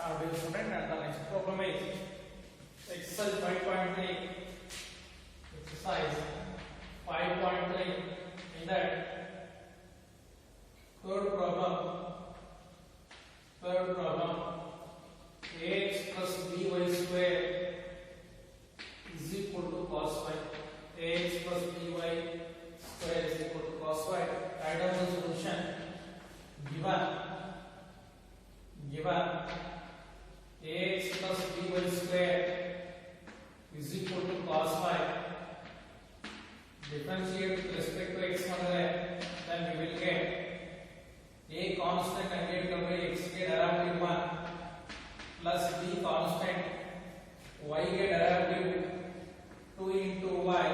Our dear student, and the next problem is exercise 5.3. Exercise 5.3. In that third problem, ax plus by square is equal to cos phi. Ax plus by square is equal to cos phi. Write down the solution. Given ax plus by square is equal to cos phi. Differentiate with respect to x madre, then we will get a constant and get x के derivative 1 plus b constant y के derivative 2 into y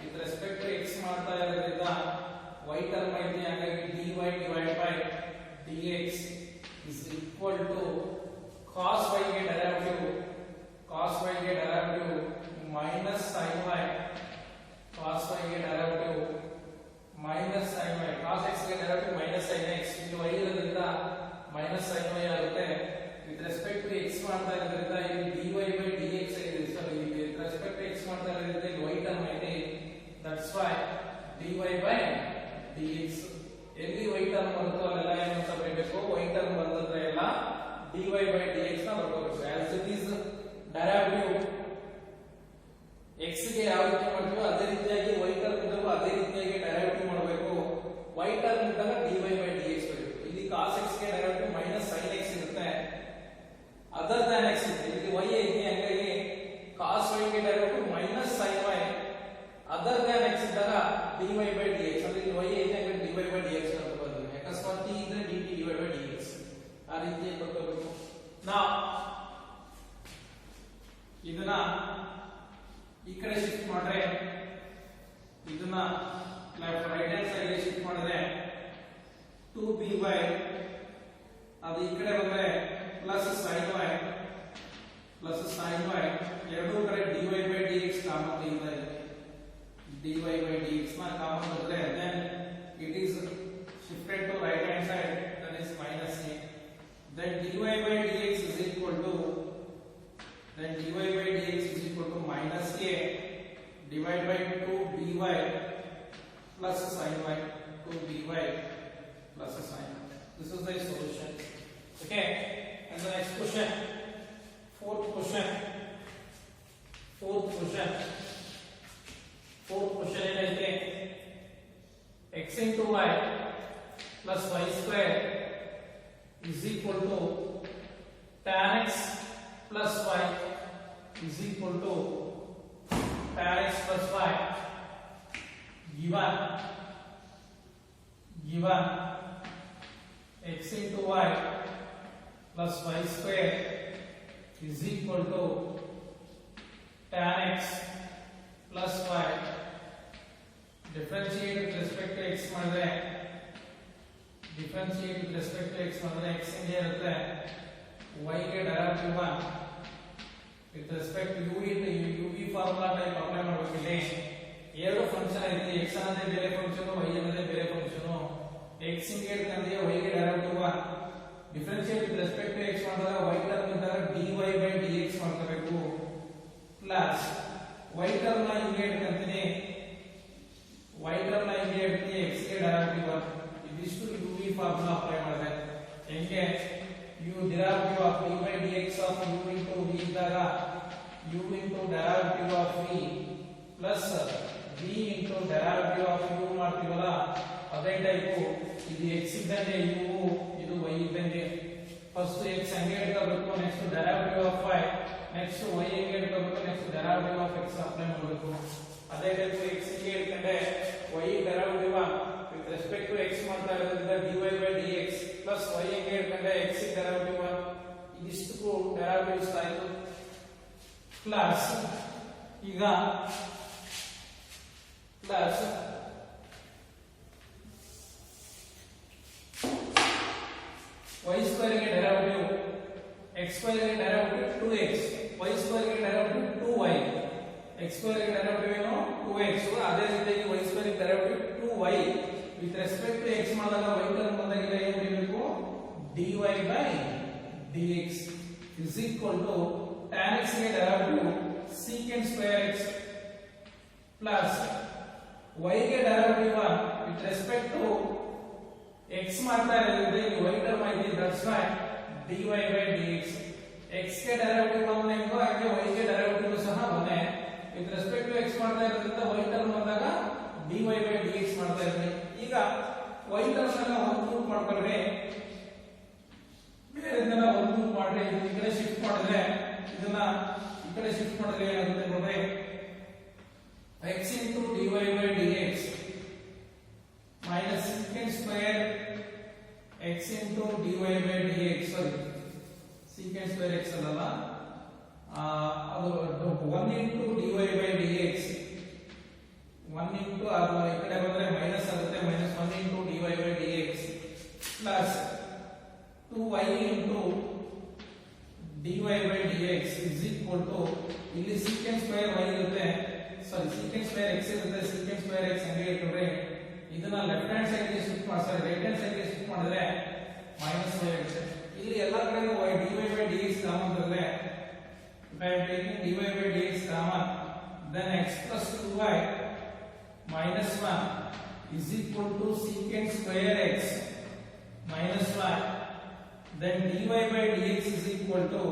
with respect to x ಮಾಡ್ತಾ ಇರೋದ್ರಿಂದ y term ಐತಿ ಹಾಗಾಗಿ dy divided by dx is equal to cos y के derivative minus sin y, cos y के derivative minus sin y, cos x के derivative minus sin x, ಇಲ್ಲಿ y ಇರೋದ್ರಿಂದ minus sin y ಆಗುತ್ತೆ. with respect to x ಮಾಡ್ತಾ ಇರೋದ್ರಿಂದ ಇಲ್ಲಿ dy by dx ಇದೆ. ಸೊ ಇಲ್ಲಿ with respect to x ಮಾಡ್ತಾ ಇರೋದ್ರಿಂದ ಇಲ್ಲಿ y term ಇದೆ. that's why dy by dx. ಎಲ್ಲಿ y term ಬರುತ್ತೋ ಅಲ್ಲೆಲ್ಲ ಏನು ಅಂತ ಬರೀಬೇಕು, y term ಬಂದ್ರೆ ಎಲ್ಲ dy by dx ನ ಬರ್ಕೋಬೇಕು. as it is derivative x ಗೆ ಯಾವ ರೀತಿ ಮಾಡ್ತೀವೋ ಅದೇ ರೀತಿಯಾಗಿ y term ಇದ್ದಾಗ ಅದೇ ರೀತಿಯಾಗಿ ಡೈರೆಕ್ಟಿವ್ ಮಾಡಬೇಕು. y term ಇದ್ದಾಗ dy by dx ಬರುತ್ತೆ. ಇಲ್ಲಿ cos x ಗೆ ಡೈರೆಕ್ಟಿವ್ minus sin x ಇರುತ್ತೆ, other than x ಇರುತ್ತೆ. ಇಲ್ಲಿ y ಇದೆ ಹಾಗಾಗಿ cos y ಗೆ directive minus sin y, other than x ಇದ್ದಾಗ dy by dx. ಅಂದ್ರೆ ಇಲ್ಲಿ y ಇದೆ ಹಾಗಾಗಿ dy by dx ಅಂತ ಬರುತ್ತೆ. ಅಕಸ್ಮಾತ್ t ಇದ್ರೆ dt divided by dx ಆ ರೀತಿ ಬರ್ಕೋಬೇಕು. ನಾವು ಇದನ್ನ ಈ ಕಡೆ ಶಿಫ್ಟ್ ಮಾಡ್ರೆ, ಇದನ್ನ ಲೆಫ್ಟ್ ರೈಟ್ ಹ್ಯಾಂಡ್ ಸೈಡ್ ಗೆ ಶಿಫ್ಟ್ ಮಾಡಿದ್ರೆ 2by ಅದು ಈ ಕಡೆ ಬಂದ್ರೆ ಪ್ಲಸ್ sin y ಎರಡೂ ಕಡೆ dy by dx ಕಾಮನ್ ಇದೆ. dy by dx ನ ಕಾಮನ್ ಬಂದ್ರೆ then it is shifted to right hand side, that is minus a. then dy by dx is equal to minus a divided by 2by plus sin y, 2by plus sin y. This is the solution. Okay, and the next question, fourth question ಏನೈತೆ, x into y plus y square is equal to tan x plus y is equal to tan x plus y. given x into y plus y square is equal to tan x plus y. differentiate with respect to x ಮಾಡಿದ್ರೆ x ಇಂದ ಇರುತ್ತೆ, y ಗೆ derivative 1 with respect to uv formula type apply ಮಾಡಬೇಕಿದೆ. ಎರಡು function ಐತಿ, x ಅನ್ನೋದೇ ಬೇರೆ function, y ಅನ್ನೋದೇ ಬೇರೆ ಫಂಕ್ಷನ್. x ಇಂದ ಇರ್ತಂದ್ರೆ y ಗೆ derivative 1, differentiate with respect to x ಮಾಡಿದಾಗ y ಟರ್ಮ್ ಇದ್ದಾಗ dy by dx ಮಾಡ್ಕೋಬೇಕು, ಪ್ಲಸ್ y ಟರ್ಮ್ ನ ಹಿಂಗೆ ಇಟ್ಕೊಂತೀನಿ, x ಗೆ ಡೈರೆಕ್ಟಿವ್ 1. ಇದಿಷ್ಟು uv ಫಾರ್ಮುಲಾ ಅಪ್ಲೈ ಮಾಡಿದೆ. ಹೆಂಗೆ u derivative of d by dx of u into v ಇದ್ದಾಗ u into derivative of v plus v into derivative of u ಮಾಡ್ತೀವಲ್ಲ ಅದೇ ಟೈಪು. ಇದು x ಇದ್ದಂಗೆ u, ಇದು y ಇದ್ದಂಗೆ. ಫಸ್ಟ್ x ಹಂಗೆ ಇಟ್ಕೋಬೇಕು, next derivative of y, next y ಹಂಗೆ ಇಟ್ಕೋಬೇಕು, next derivative of x apply ಮಾಡಬೇಕು. ಅದೇ ಟೈಪು x ಹಂಗೆ ಇಟ್ಕೊಂಡೆ y derivative with respect to x ಮಾಡ್ತಾ ಇರೋದ್ರಿಂದ dy by dx plus y ಹಂಗೆ ಇಟ್ಕೊಂಡೆ x derivative 1, ಇದಿಷ್ಟು ಡೆರಿವೇಟಿವ್ಸ್ ಆಯ್ತು. ಪ್ಲಸ್ ಈಗ ಪ್ಲಸ್ y ಸ್ಕ್ವೇರ್ ಗೆ ಡೆರಿವೇಟಿವ್, x ಸ್ಕ್ವೇರ್ ಗೆ ಡೆರಿವೇಟಿವ್ 2x, y ಸ್ಕ್ವೇರ್ ಗೆ ಡೆರಿವೇಟಿವ್ 2y, x ಸ್ಕ್ವೇರ್ ಗೆ ಡೆರಿವೇಟಿವ್ ಏನು 2x, ಅದೇ ರೀತಿಯಾಗಿ y ಸ್ಕ್ವೇರ್ ಗೆ derivative 2y with respect to x ಮಾಡಿದಾಗ y ಟರ್ಮ್ ಬಂದಾಗ ಏನು ಬರೀಬೇಕು, dy by dx is equal to tan x ಗೆ derivative secant square x plus y ಗೆ derivative 1 with respect to x ಮಾಡ್ತಾ ಇರೋದ್ರಿಂದ ಇಲ್ಲಿ y ಟರ್ಮ್ ಆಗಿದೆ, that's why dy by dx. x ಗೆ derivative 1 ಹೆಂಗೋ ಹಾಗೆ y ಗೆ derivative ಸಹ 1 with respect to x ಮಾಡ್ತಾ ಇರೋದ್ರಿಂದ y ಟರ್ಮ್ ಬಂದಾಗ dy by dx ಮಾಡ್ತಾ ಇದ್ದೀನಿ. ಈಗ y ಟರ್ಮ್ ಅನ್ನ ಒಂದು ಗ್ರೂಪ್ ಮಾಡ್ಕೊಂಡ್ರೆ ಬೇರೆದನ್ನ ಒಂದು ಗ್ರೂಪ್ ಮಾಡ್ರೆ ಈ ಕಡೆ ಶಿಫ್ಟ್ ಮಾಡಿದ್ರೆ ಇದನ್ನ ಈ ಕಡೆ ಶಿಫ್ಟ್ ಮಾಡಿದ್ರೆ ಏನಾಗುತ್ತೆ ನೋಡ್ರಿ, x into dy by dx minus secant square x into dy by dx, sorry secant square x ಅಲ್ಲ ಅದು 1 into dy by dx 1 into ಅದು ಈ ಕಡೆ ಬಂದ್ರೆ ಮೈನಸ್ ಆಗುತ್ತೆ, minus 1 into dy by dx plus 2y into dy by dx is equal to ಇಲ್ಲಿ secant square y ಇರುತ್ತೆ, ಸಾರಿ secant square x ಇರುತ್ತೆ, secant square x ಹಂಗೆ ಇಟ್ಕೊಂಡ್ರೆ ಇದನ್ನ ಲೆಫ್ಟ್ ಹ್ಯಾಂಡ್ ಸೈಡ್ ಗೆ ಶಿಫ್ಟ್ ಮಾಡಿ, ಸಾರಿ ರೈಟ್ ಹ್ಯಾಂಡ್ ಸೈಡ್ ಗೆ ಶಿಫ್ಟ್ ಮಾಡಿದ್ರೆ ಮೈನಸ್ y ಆಗುತ್ತೆ. ಇಲ್ಲಿ ಎಲ್ಲಾ ಕಡೆ y dy by dx common ಬಂದ್ರೆ if I am taking dy by dx common then x plus 2y minus 1 is equal to secant square x minus 1, then dy by dx is equal to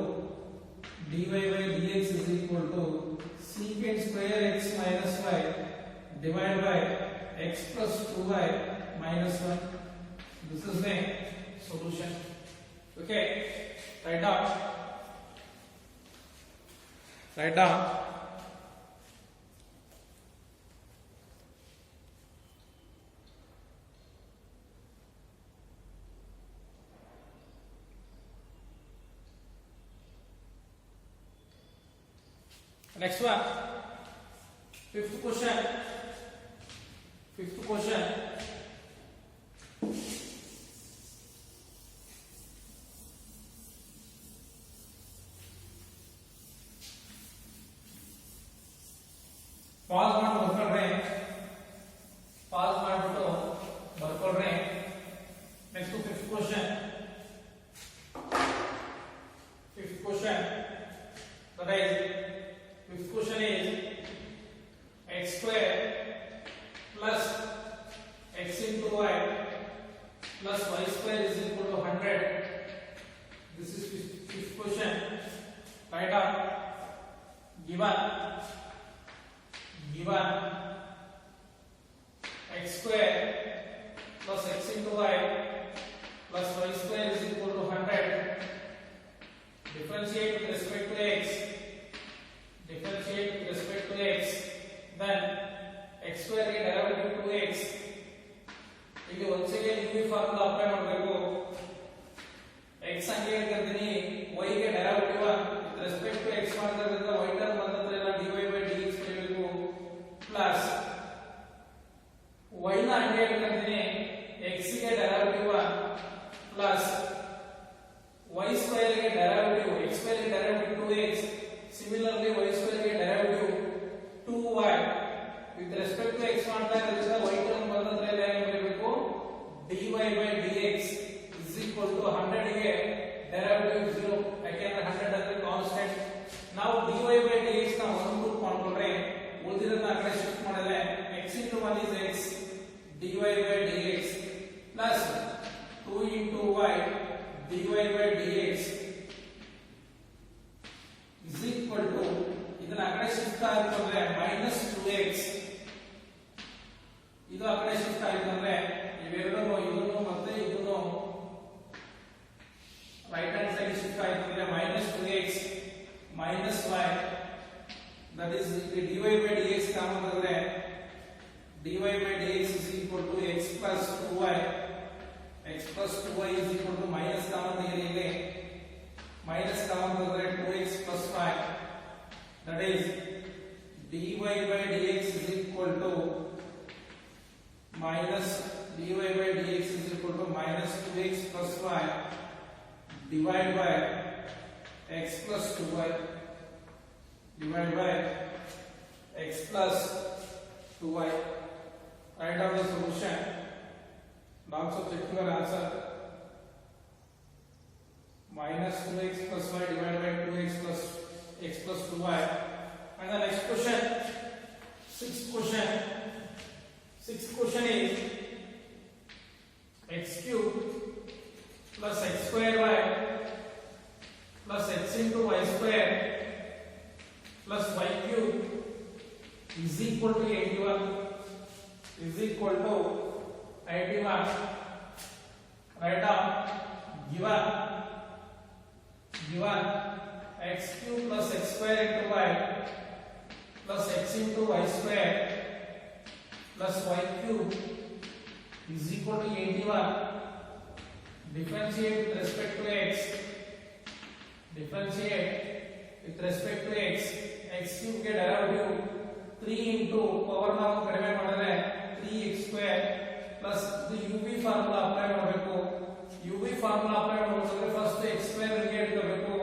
secant square x minus y divided by x plus 2y minus 1. This is the solution. Okay, write down. Next one, fifth question. Pause ಮಾಡ್ಬಿಟ್ಟು ಬರ್ಕೊಳ್ರಿ. Next to fifth question. That is, fifth question is x square plus x into y plus y square is equal to 100. This is fifth question. Write up. Given x square plus x into y plus y square is equal to 100. Differentiate with respect to x. Then x square ಗೆ derivative 2x. ಇಲ್ಲಿ once again UV formula apply ಮಾಡಬೇಕು. x ಹಂಗೆ ಇಟ್ಕೊಳ್ತೀನಿ, y ಗೆ derivative 1 with respect to x ಮಾಡೋದ್ರಿಂದ y term ಬಂದ್ರೆ ಎಲ್ಲ dy by dx ಬರೀಬೇಕು plus y ನ ಹಂಗೆ ಇಟ್ಕೊಳ್ತೀನಿ, x ಗೆ derivative 1 plus y square ಗೆ derivative x square ಗೆ derivative 2x, similarly y square ಗೆ derivative 2y with respect to x ಮಾಡ್ತಾ ಇರೋದ್ರಿಂದ y ಟರ್ಮ್ ಬಂದ್ರೆ ಎಲ್ಲ ಏನು ಬರೀಬೇಕು, dy by dx is equal to 100 ಗೆ derivative 0, ಯಾಕೆಂದ್ರೆ 100 ಅಂದ್ರೆ ಕಾನ್ಸ್ಟೆಂಟ್. ನಾವು dy by dx ನ ಒಂದು ಗ್ರೂಪ್ ಮಾಡ್ಕೊಂಡ್ರೆ ಉಳಿದಿರೋದನ್ನ ಆ ಕಡೆ ಶಿಫ್ಟ್ ಮಾಡಿದ್ರೆ x into 1 is x dy by dx plus 2 into y dy by dx is equal to ಇದನ್ನ ಆ ಕಡೆ ಶಿಫ್ಟ್ ಆಯ್ತು ಅಂದ್ರೆ minus 2x, ಇದು ಆ ಕಡೆ ಶಿಫ್ಟ್ ಆಯ್ತು ಅಂದ್ರೆ ಇವೆರಡನ್ನು ಇದನ್ನು ಮತ್ತೆ ಇದನ್ನು ರೈಟ್ ಹ್ಯಾಂಡ್ ಸೈಡ್ ಶಿಫ್ಟ್ ಆಯ್ತು ಅಂದ್ರೆ minus 2x minus y, that is dy by dx common ಅಂದ್ರೆ dy by dx is equal to x plus 2y is equal to minus common ತೆಗೆದಿದೆ, minus ಕಾಮನ್ ಅಂದ್ರೆ 2x plus 5, that is dy by dx is equal to minus 2x plus 5 divided by x plus 2y divided by x plus 2y. Write down the solution. Box of check your answer. minus 2x plus y divided by 2x plus x plus 2y. And the next question, sixth question is x cube plus x square y plus x into y square plus y cube is equal to 81. Is equal to 81. Write down. Given x cube plus x square into y plus x into y square plus y cube is equal to 81. Differentiate with respect to x. Differentiate with respect to x. X cube के derivative 3 into power ನಾವು ಕಡಿಮೆ ಮಾಡಿದ್ರೆ 3x square plus the UV formula apply ಮಾಡಬೇಕು. UV formula apply ಮಾಡಬೇಕಾದ್ರೆ first x square ಗೆ ಇಟ್ಕೋಬೇಕು.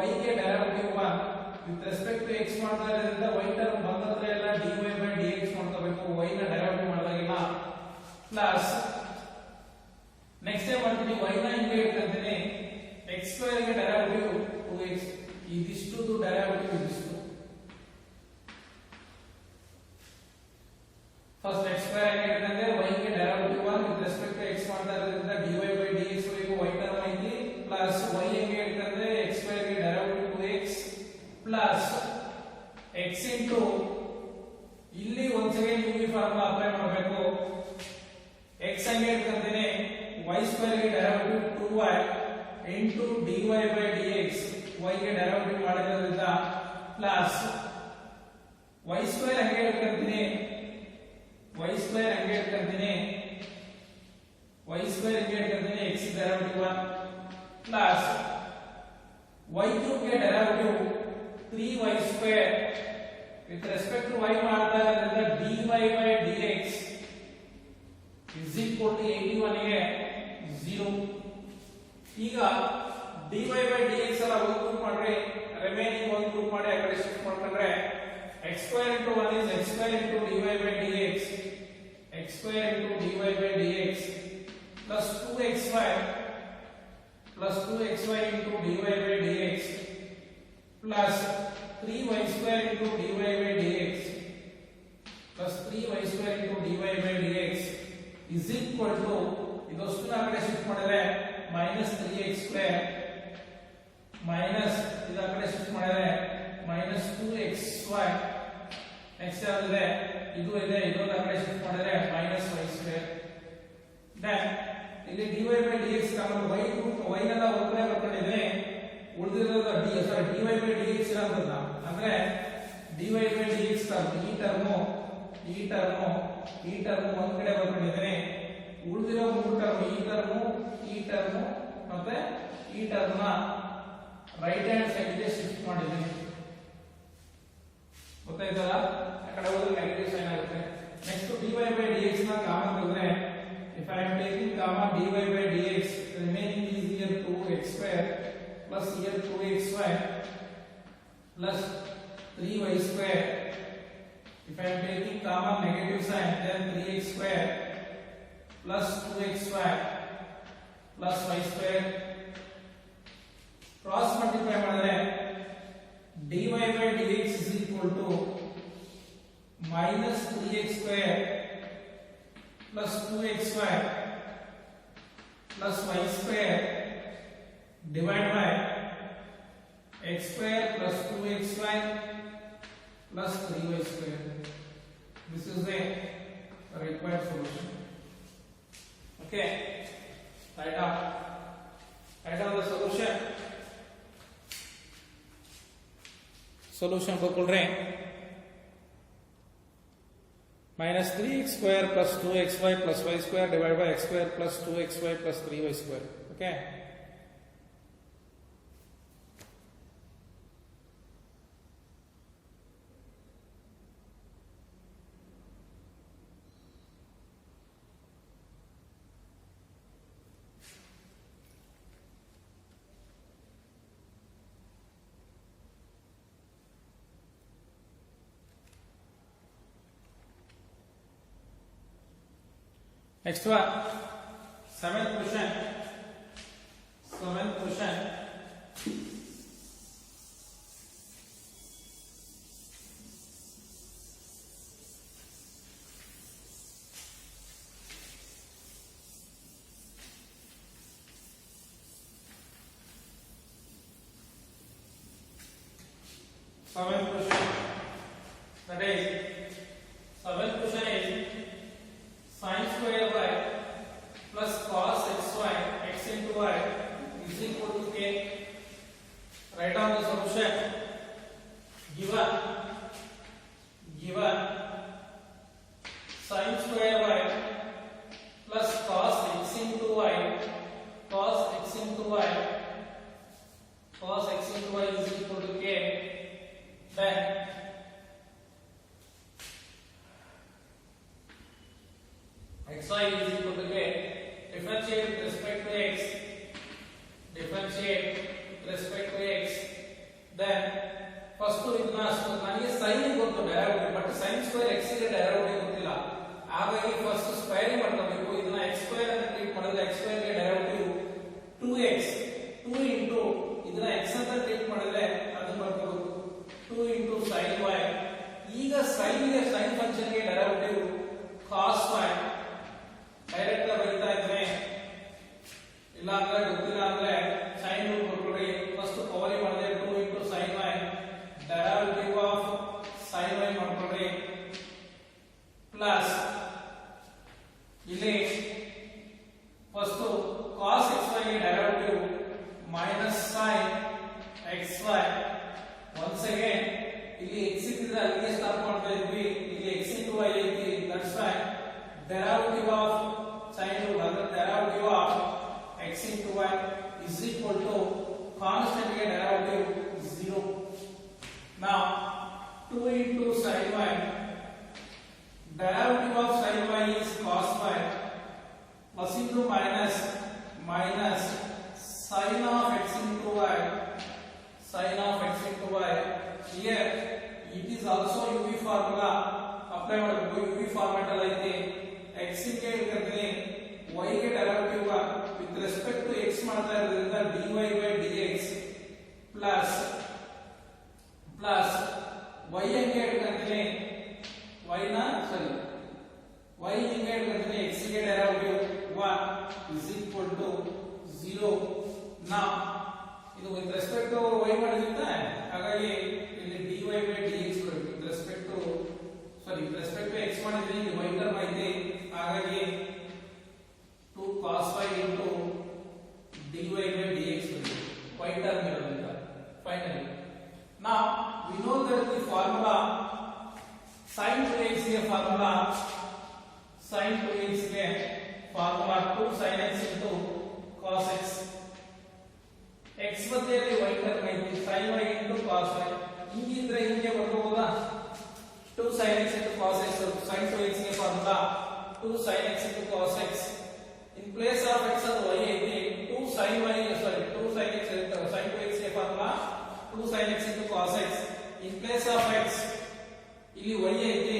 y ಗೆ derivative 1 with respect to x ಮಾಡ್ತಾ ಇರೋದ್ರಿಂದ y ಟರ್ಮ್ ಬಂದದ್ರೆ ಎಲ್ಲ dy by dx ಮಾಡ್ಕೋಬೇಕು. y ನ derivative ಮಾಡಿದಾಗಿಲ್ಲ plus next ಟೈಮ್ ಮಾಡ್ತೀನಿ y ನ ಹಿಂಗೆ ಇಟ್ಕೊಂತೀನಿ x square ಗೆ derivative 2x ಇದಿಷ್ಟು derivative ಇದಿಷ್ಟು first x square ಆಗಿ ಇಟ್ಕೊಂಡೆ y ಗೆ derivative 1 with respect to x ಮಾಡ್ತಾ ಇರೋದ್ರಿಂದ dy by dx ವರೆಗೂ y ಟರ್ಮ್ ಐತಿ plus y ಹೆಂಗೆ ಇಟ್ಕೊಂಡೆ x square ಗೆ derivative 2x plus x into ಇಲ್ಲಿ once again UV formula apply ಮಾಡಬೇಕು. x ಹೆಂಗೆ ಇಟ್ಕೊಂತೀನಿ y square ಗೆ derivative 2y into dy by dx y ಗೆ derivative ಮಾಡಿರೋದ್ರಿಂದ plus y square ಹೆಂಗೆ ಇಟ್ಕೊಂತೀನಿ y square ಹೆಂಗೆ ಇಟ್ಕೊಂತೀನಿ x derivative 1 plus y cube ಗೆ derivative 3y square with respect to y ಮಾಡ್ತಾ ಇರೋದ್ರಿಂದ dy by dx is equal to 81 ಗೆ 0. ಈಗ dy by dx ಎಲ್ಲ ಒಂದು ಗ್ರೂಪ್ ಮಾಡ್ರಿ, ರಿಮೈನಿಂಗ್ ಒಂದು ಗ್ರೂಪ್ ಮಾಡಿ ಆ ಕಡೆ ಶಿಫ್ಟ್ ಮಾಡ್ಕೊಂಡ್ರೆ x square into 1 is x square into dy by dx, x square into dy by dx plus 2xy into dy by dx plus 3y square into dy by dx plus 3y square into dy by dx is equal to ಇದಷ್ಟು ಆ ಕಡೆ shift ಮಾಡಿದ್ರೆ minus 3x square minus ಇದು ಆ ಕಡೆ shift ಮಾಡಿದ್ರೆ minus 2xy next ಯಾವ್ದಿದೆ ಇದು ಇದೆ, ಇದೊಂದು ಆ ಕಡೆ ಶಿಫ್ಟ್ ಮಾಡಿದ್ರೆ minus y square. then ಇಲ್ಲಿ dy by dx common y root y ನ ಹೊರಗಡೆ ಬರ್ಕೊಂಡಿದ್ರೆ ಉಳಿದಿರೋದು dy by dx ಇರೋದಲ್ಲ, ಅಂದ್ರೆ dy by dx ಟರ್ಮ್ ಈ ಟರ್ಮ್ ಒಂದ್ ಕಡೆ ಬರ್ಕೊಂಡಿದ್ರೆ ಉಳಿದಿರೋ ಮೂರು ಟರ್ಮ್ ಈ ಟರ್ಮ್ ಮತ್ತೆ ಈ ಟರ್ಮ್ ನ ರೈಟ್ ಹ್ಯಾಂಡ್ ಸೈಡ್ ಗೆ ಶಿಫ್ಟ್ ಮಾಡಿದ್ದೀನಿ. ಗೊತ್ತಾಯ್ತಲ್ಲ, ಆ ಕಡೆ ಹೋದ್ರೆ ನೆಗೆಟಿವ್ ಸೈನ್ ಆಗುತ್ತೆ. ನೆಕ್ಸ್ಟ್ dy by dx ನ ಕಾಮನ್ ತೆಗೆದ್ರೆ if I am taking comma dy by dx, remaining is here 2x square plus here 2xy plus 3y square. If I am taking comma negative sign, then 3x square plus 2xy plus y square. Cross multiply ಮಾಡಿದ್ರೆ dy by dx is equal to minus 3x square plus 2xy plus y square divided by x square plus 2xy plus 3y square. This is the required solution. Okay, write down the solution. Solution ಬರ್ಕೊಳ್ರಿ minus 3x square plus 2xy plus y square divided by x square plus 2xy plus 3y square. Okay. Next one, seventh question. seventh question, that is seventh question is sin square y plus cos xy x into y is equal to k. Write down the solution. Given sin square y plus cos x into y is equal to k, then xy is equal to k. Differentiate with respect to x, then first ಇದನ್ನ ನನಗೆ sin ಗೊತ್ತು direct, but sin square x ಗೆ direct ಗೊತ್ತಿಲ್ಲ. ಹಾಗಾಗಿ first square ಮಾಡ್ಕೋಬೇಕು. ಇದನ್ನ x square ಅಂತ treat ಮಾಡಿದ್ರೆ x ಸ್ಕ್ವೇರ್ ಗೆ ಡೈರೆಕ್ಟಿವ್ 2x 2 into ಇದನ್ನ x ಅಂತ ಟ್ರೀಟ್ ಮಾಡಿದ್ರೆ ಅದು ಬರ್ಕೋಬೇಕು 2 into sin y. ಈಗ sin ಗೆ sin ಫಂಕ್ಷನ್ ಗೆ ಡೈರೆಕ್ಟಿವ್ cos y ಡೈರೆಕ್ಟ್ ಆಗಿ ಬರೀತಾ ಇದ್ರೆ, ಇಲ್ಲ ಅಂದ್ರೆ ಗೊತ್ತಿಲ್ಲ ಅಂದ್ರೆ sin ರೂಟ್ ಬರ್ಕೊಳ್ಳಿ. ಫಸ್ಟ್ ಪವರ್ ಮಾಡಿದ್ರೆ 2 into sin y derivative of sin y ಮಾಡ್ಕೊಳ್ಳಿ ಪ್ಲಸ್ ಇಲ್ಲಿ ಫಸ್ಟ್ cos xy ಗೆ directive minus sin xy. once again ಇಲ್ಲಿ x ಇದ್ರೆ ಅಲ್ಲಿಗೆ ಸ್ಟಾಪ್ ಮಾಡ್ತಾ ಇದ್ವಿ, ಇಲ್ಲಿ x into y ಐತಿ, that's why derivative of sin root ಅಂದ್ರೆ derivative of x into y is equal to constant ಗೆ derivative 0. now 2 into sin y, derivative of sin y is cos y plus into minus sin of x into y, here it is also uv formula apply ಮಾಡಬೇಕು. uv format ಅಲ್ಲಿ ಐತಿ, x ಗೆ ಹೇಳ್ತೀನಿ y ಗೆ derivative with respect to x ಮಾಡ್ತಾ ಇರೋದ್ರಿಂದ dy by dx plus y ಗೆ ಹೇಳ್ತೀನಿ y ನ y ಗೆ ಹೇಳ್ತೀನಿ x ಗೆ derivative 1 is equal to 0. now ಇದು ವಿತ್ ರೆಸ್ಪೆಕ್ಟ್ ಟು y ಮಾಡಿದ್ರೆ ಹಾಗಾಗಿ ಇಲ್ಲಿ dy by dx ಬರುತ್ತೆ. ವಿತ್ ರೆಸ್ಪೆಕ್ಟ್ ಟು x ಮಾಡಿದ್ರೆ ಇಲ್ಲಿ y ಟರ್ಮ್ ಐತೆ, ಹಾಗಾಗಿ 2 cos y into dy by dx ಬರುತ್ತೆ. y ಟರ್ಮ್ ಇರೋದ್ರಿಂದ finally now we know that the formula sin 2x ಗೆ formula 2 sin x into cos x. x ಬದಿಯಲ್ಲಿ y term ಐತಿ, sin y into cos y. ಹಿಂಗಿದ್ರೆ ಹಿಂಗೆ ಬರ್ಕೋಬಹುದಾ? 2 sin x into cos x, sin 2x ಗೆ formula 2 sin x into cos x. in place of x ಅದು y ಐತಿ, 2 sin x ಇರುತ್ತೆ. sin 2x ಗೆ formula 2 sin x into cos x. in place of x ಇಲ್ಲಿ y ಐತಿ,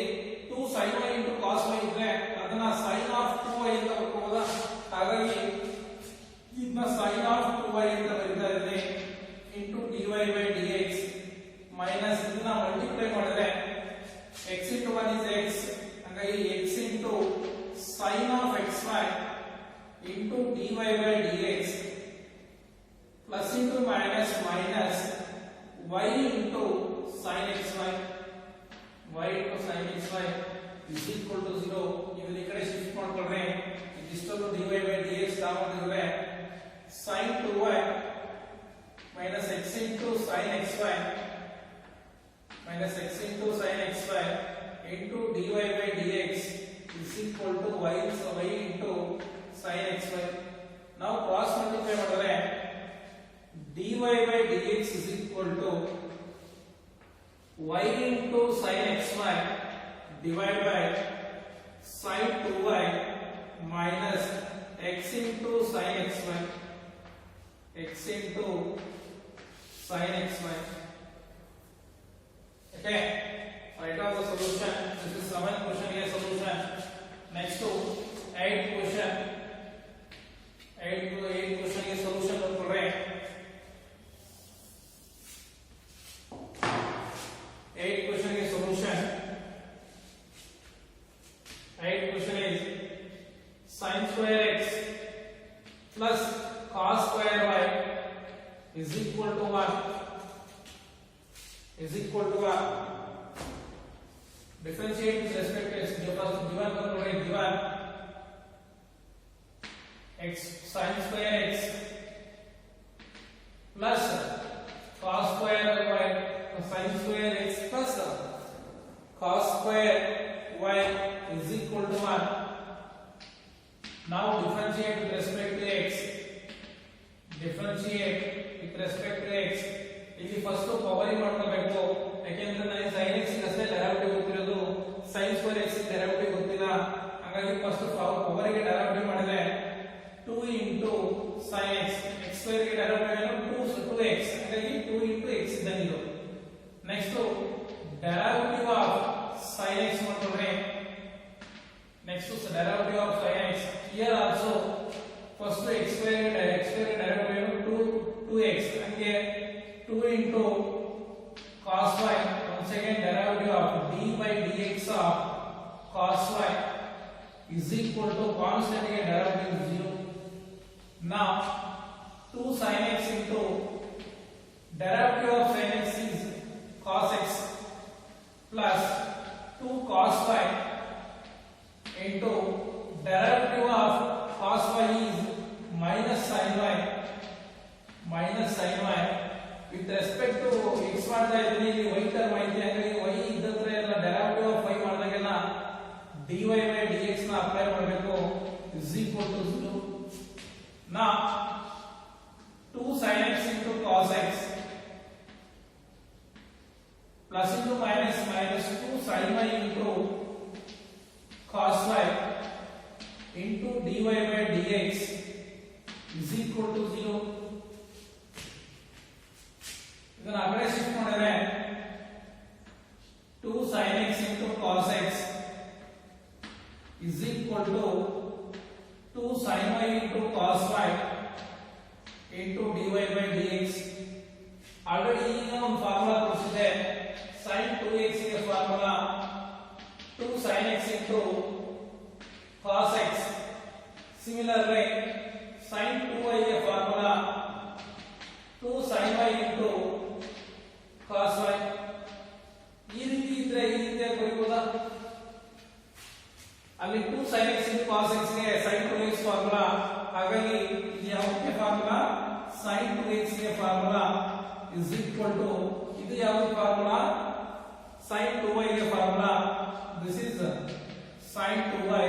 2 sin y into cos y ಇದ್ರೆ ಅದನ್ನ sin of 2y ಅಂತ ಬರ್ಕೋಬಹುದಾ? ಹಾಗಾಗಿ ಇದನ್ನ sin of 2y ಅಂತ ಬರೀತಾ ಇದ್ದೀನಿ into dy by dx minus ಇದನ್ನ ಮಲ್ಟಿಪ್ಲೈ ಮಾಡಿದ್ರೆ x into 1 is x, ಹಾಗಾಗಿ x into sin of xy into dy by dx plus into minus y into sin xy is equal to 0. ಇದನ್ನ ಈ ಕಡೆ shift ಮಾಡ್ಕೊಂಡ್ರೆ ಇದಿಷ್ಟೊಂದು dy by dx ತಗೊಂಡಿದ್ರೆ sin 2y minus x into sin xy into dy by dx is equal to y into sin xy. now cross multiply ಮಾಡಿದ್ರೆ dy by dx is equal to y into sin xy divided by sin 2y minus x into sin xy okay. write down the solution. this is 7th question here solution. next to 8th question here solution ಬರ್ಕೊಳ್ಳಿ. 8th question here solution. 8th question is sin square x plus cos square y is equal to 1. is equal to differentiate with respect to x. given x sin square x plus cos square y sin square x plus cos square y is equal to 1. Now differentiate with respect to x. differentiate with respect to x. ಇಲ್ಲಿ first power ಮಾಡ್ಕೋಬೇಕು, ಯಾಕೆಂದ್ರೆ ನನಗೆ sin x ಅಷ್ಟೇ derivative ಗೊತ್ತಿರೋದು, sin square x derivative ಗೊತ್ತಿಲ್ಲ. ಹಾಗಾಗಿ first power ಗೆ derivative ಮಾಡಿದ್ರೆ 2 into sin x, x square ಗೆ ಡೆರಿವೇಟಿವ್ ಏನು 2x, ಹಾಗಾಗಿ 2 into x ಇದ್ದಂಗೆ ಇದು. Next derivative of sin x ಮಾಡ್ಕೊಂಡ್ರೆ next derivative of sin x here also first x square derivative ಏನು 2x, ಹಾಗೆ 2 into cos y, once again derivative of d by dx of cos y is equal to constant के derivative 0. Now 2 sin x into derivative of sin x is cos x plus 2 cos y into derivative of cos y is minus sin y with respect to x ಮಾಡ್ತಾ ಇದ್ದೀನಿ. ಇಲ್ಲಿ y term ಐತೆ, ಹಾಗಾಗಿ y ಇದ್ದತ್ರ ಎಲ್ಲ derivative of y ಮಾಡಿದಾಗೆಲ್ಲ dy by dx ನ apply ಮಾಡಬೇಕು is equal to 0. now 2 sin x into cos x plus into minus 2 sin y into cos y into dy by dx is equal to 0. ಇದನ್ನ ಆ ಕಡೆ shift ಮಾಡಿದ್ರೆ 2 sin x into cos x is equal to 2 sin y into cos y into dy by dx. Already ಈಗ ಒಂದು formula ತೋರಿಸಿದೆ, sin 2x ಗೆ formula 2 sin x into cos x. Similarly sin 2y ಗೆ formula 2 sin y into cos y. ಈ ರೀತಿ ಇದ್ರೆ ಈ ರೀತಿಯಾಗಿ ಬರೀಬಹುದಾ? ಅಲ್ಲಿ 2 sin x into cos x ಗೆ sin 2x ಫಾರ್ಮುಲಾ, ಹಾಗಾಗಿ ಇದು ಯಾವುದಕ್ಕೆ ಫಾರ್ಮುಲಾ? sin 2x ಗೆ ಫಾರ್ಮುಲಾ is equal to ಇದು ಯಾವುದು ಫಾರ್ಮುಲಾ? sin 2y ಗೆ formula. this is sin 2y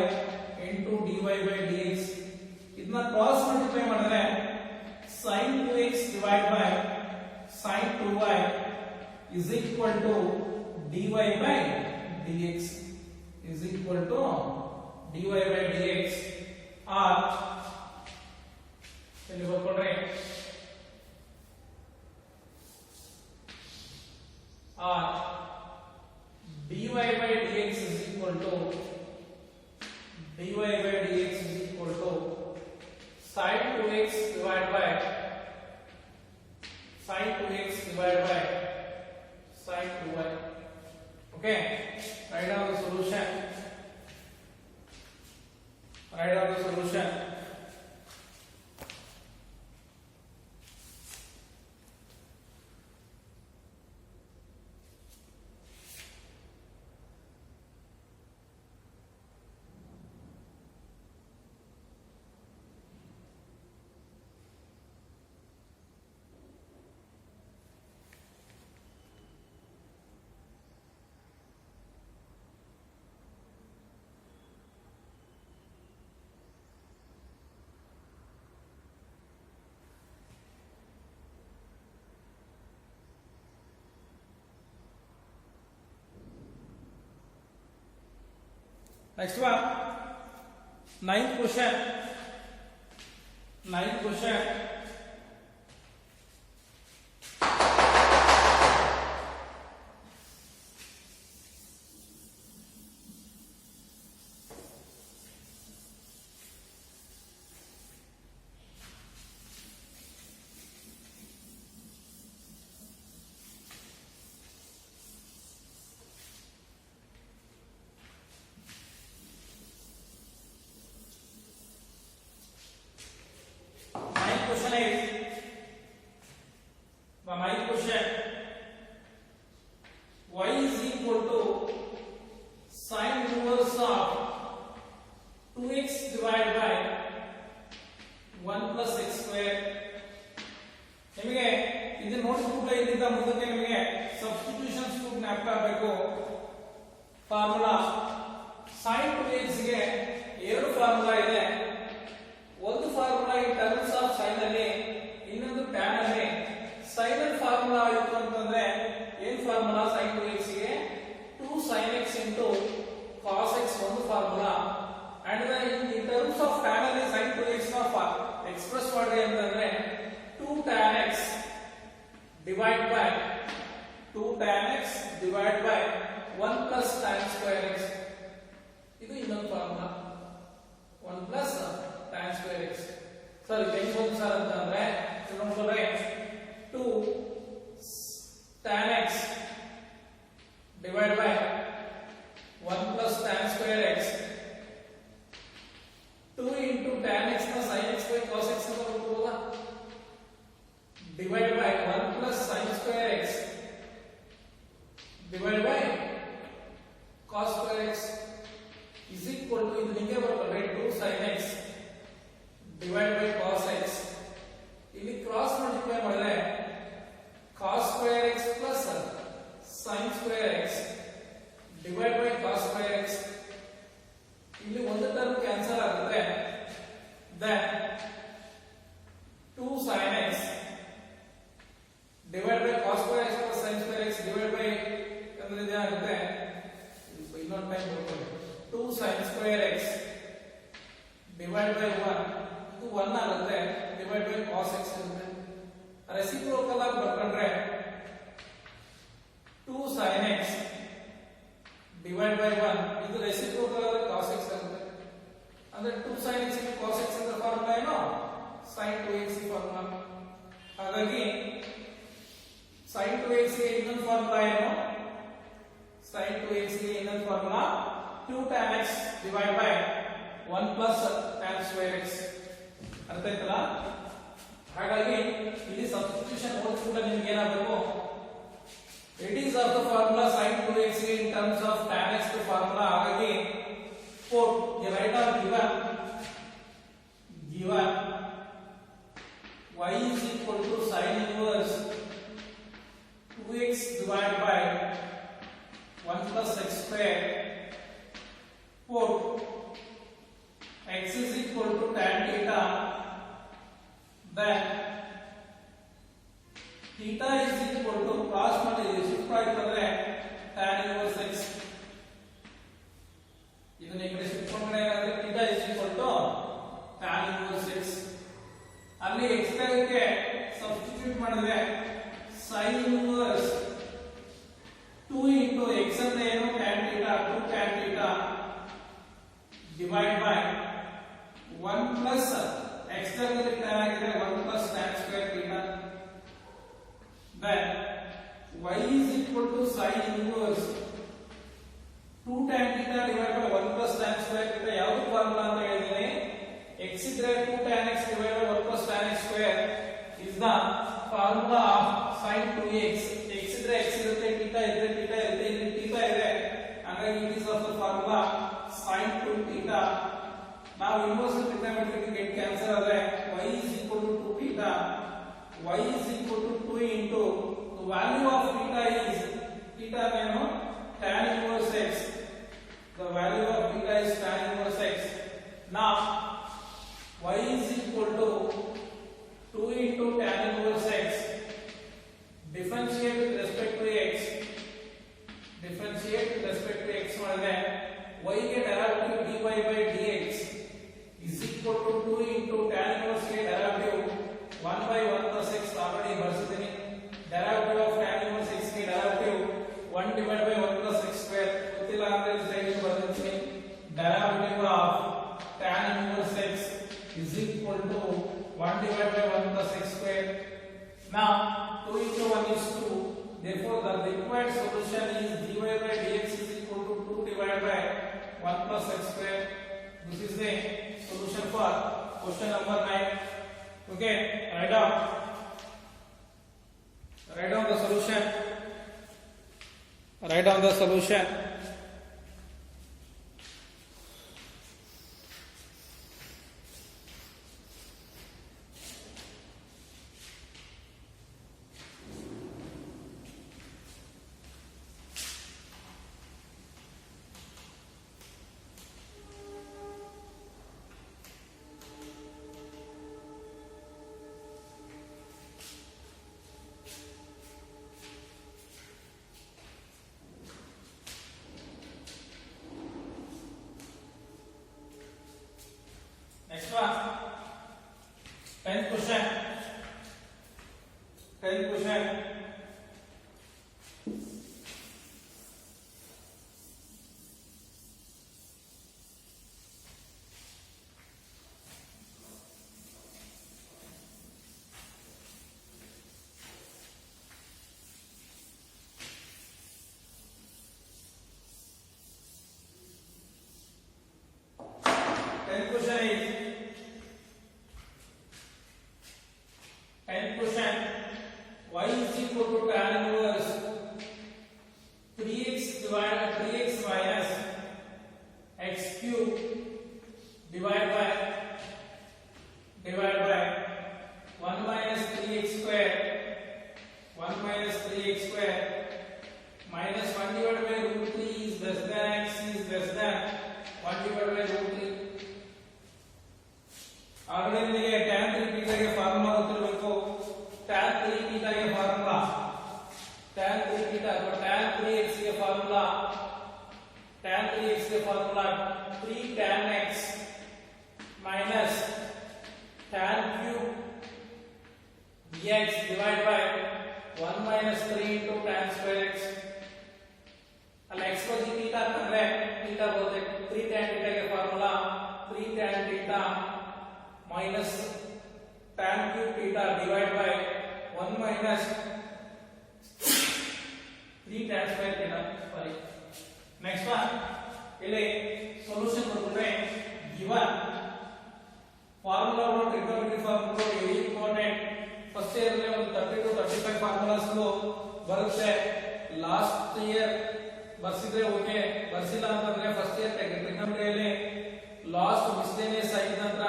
into dy by dx. ಇದನ್ನ ಕ್ರಾಸ್ ಮಲ್ಟಿಪ್ಲೈ ಮಾಡಿದ್ರೆ sin 2x divided by sin 2y is equal to dy by dx is equal to dy by dx or ಇಲ್ಲಿ ಬರ್ಕೊಂಡ್ರೆ or dy by dx is equal to sin 2x divided by sin 2x divided by sin 2y. okay, write down the solution. Next one, ninth question. Question ನಿಮಗೆ ಇದು ನೋಡಿಸ್ಬಿಟ್ಟು ಇಲ್ಲಿಂದ ಮುಂದಕ್ಕೆ ನಿಮಗೆ substitutions ಜ್ಞಾಪಕ ಆಗಬೇಕು. Formula sin 2x ಗೆ ಎರಡು formula ಇದೆ. ಒಂದು formula in terms of sin ಅಲ್ಲಿ, ಇನ್ನೊಂದು tan ಅಲ್ಲಿ. sin ಅಲ್ಲಿ ಫಾರ್ಮುಲಾ ಆಯಿತು ಅಂತಂದ್ರೆ ಏನ್ ಫಾರ್ಮುಲಾ? sin 2x ಗೆ 2 sin x into cos x ಒಂದು formula. And in terms of tan ಅಲ್ಲಿ sin 2x ನ ಎಕ್ಸ್ಪ್ರೆಸ್ ಮಾಡಿ ಅಂತಂದ್ರೆ 2 tan x divided by 2 tan x divided by 1 plus tan square x. ಇದು ಇನ್ನೊಂದು formula 1 plus tan square x. Sir ಇದು ಹೆಂಗ್ ಬಂತು ಸರ್ ಅಂತಂದ್ರೆ ನೋಡ್ಕೊಂಡ್ರೆ 2 tan x divided by 1 plus tan square x. 2 into tan x na sin x by cos x ಅಂತ ಬರುತ್ತಲ್ಲ, divided by 1 plus sin square x divided by cos square x is equal to, ಇದು ನಿಮಗೆ ಬರ್ತದೆ 2 sin x divided by cos x. ಇಲ್ಲಿ cross multiply ಮಾಡಿದ್ರೆ cos square x plus sin square x divided by cos square x. ಇಲ್ಲಿ ಒಂದು term cancel ಆಗುತ್ತೆ. then 2 sin x divided by cos square x plus sin square x divided by ಅಂದ್ರೆ ಏನಾಗುತ್ತೆ, ಇನ್ನೊಂದು time ಬರುತ್ತೆ 2 sin square x divided by 1, ಇದು 1 ಆಗುತ್ತೆ, divided by cos x ಆಗುತ್ತೆ. ರೆಸಿಪ್ರೋಕಲ್ ಆಗಿ ಬರ್ಕೊಂಡ್ರೆ 2 sin x divided by 1, ಇದು ರೆಸಿಪ್ರೋಕಲ್ ಆಗಿ cos x ಆಗುತ್ತೆ. ಅಂದ್ರೆ 2 sin x ಗೆ cos x ಅಂತ ಫಾರ್ಮುಲಾ ಏನು? sin 2x formula. ಹಾಗಾಗಿ sin 2x ಗೆ ಇನ್ನೊಂದು ಫಾರ್ಮುಲಾ ಏನು? sin 2x ಗೆ ಇನ್ನೊಂದು formula 2 tan x divided by 1 plus tan square x. ಅರ್ಥ ಆಯ್ತಲ್ಲ? ಹಾಗಾಗಿ ಇಲ್ಲಿ ಸಬ್ಸ್ಟಿಟ್ಯೂಷನ್ ಓದಿಸ್ಬಿಟ್ಟು ನಿಮ್ಗೆ ಏನಾಗಬೇಕು, it is of the formula sin 2x in terms of tan x to formula. ಹಾಗಾಗಿ put the right on given y is equal to sin inverse 2x divided by 1 plus x square. Put x is equal to tan theta, then theta is equal to cos ಮಾಡಿ shift ಆಯ್ತಂದ್ರೆ tan inverse x. ಇದನ್ನ ಈ ಕಡೆ shift ಮಾಡಿದ್ರೆ ಏನಾಗುತ್ತೆ, theta is equal to tan inverse x. ಅಲ್ಲಿ x ಗೆ substitute ಮಾಡಿದ್ರೆ sin inverse 2 into x ಅಂದ್ರೆ ಏನು, tan theta, 2 tan theta divided by 1 plus x ದಲ್ಲಿ tan ಆಗಿದೆ 1 plus tan square theta. Then y is equal to sin inverse 2 tan theta divided by 1 plus tan square theta. ಯಾವುದು formula ಅಂತ ಹೇಳಿದ್ರೆ x ಇದ್ರೆ 2 tan x divided by 1 plus tan x square is the formula of sin 2x. x ಇದ್ರೆ x ಇರುತ್ತೆ, theta ಇದ್ರೆ theta ಇರುತ್ತೆ, ಇಲ್ಲಿ theta ಇದೆ, ಹಾಗಾಗಿ it is of the formula sin 2 theta. ನಾವು inverse trigonometry get cancel ಆದರೆ y is equal to 2 theta, y is equal to 2 into the value of theta is, theta ಏನು, tan inverse x. The value of theta is tan inverse x. Now y is equal to 2 into tan inverse x. Differentiate with respect to x. Differentiate with respect to x ಮಾಡಿದ್ರೆ y ಗೆ derivative dy by dx is equal to 2 into tan inverse ಗೆ derivative 1 by 1 plus x already ಬರ್ಸಿದ್ದೀನಿ. Derivative of tan inverse x ಗೆ derivative 1 divided by 1 plus x square ಗೊತ್ತಿಲ್ಲ ಅಂದ್ರೆ side ಬರ್ದಿದ್ದೀನಿ. Derivative of tan inverse x is equal to 1 divided by 1 plus x square. Now 2 into 1 is 2. Therefore the required solution is dy by dx is equal to 2 divided by 1 plus x square. This is the solution for question number 9. Okay, write down the solution. Write down the solution. 10th question. Tenth question, y is equal to tan inverse 3x minus x cube divided by 1 minus 3x square minus 1 divided by root 3 is less than x is less than 1 divided by root 3. आगे निಮಗೆ tan 3 theta ಗೆ formula ಗೊತ್ತಿರಬೇಕು. tan 3 theta ಗೆ formula tan 3 theta ಅಥವಾ tan 3x ಗೆ formula 3 tan x minus tan cube dx divided by 1 minus 3 into tan square x. ಅಲ್ಲಿ x ಬದಲು theta ಅಂತಂದ್ರೆ theta ಬರುತ್ತೆ. 3 tan theta ಗೆ formula 3 tan theta minus tan cube theta divided by 1 minus 3 tan square theta. Sorry. Next one. ಇಲ್ಲಿ solution ಬರುತ್ತೆ. Given formula or trigonometry formula very important. First year ಅಲ್ಲಿ ಒಂದು 30 to 35 formulas ಬರುತ್ತೆ. Last year ಬರ್ಸಿದ್ರೆ okay, ಬರ್ಸಿಲ್ಲ ಅಂತಂದ್ರೆ first year ಟ್ರಿಗೋನೋಮೆಟ್ರಿ ಅಲ್ಲಿ last miscellaneous ಆಗಿದ ನಂತರ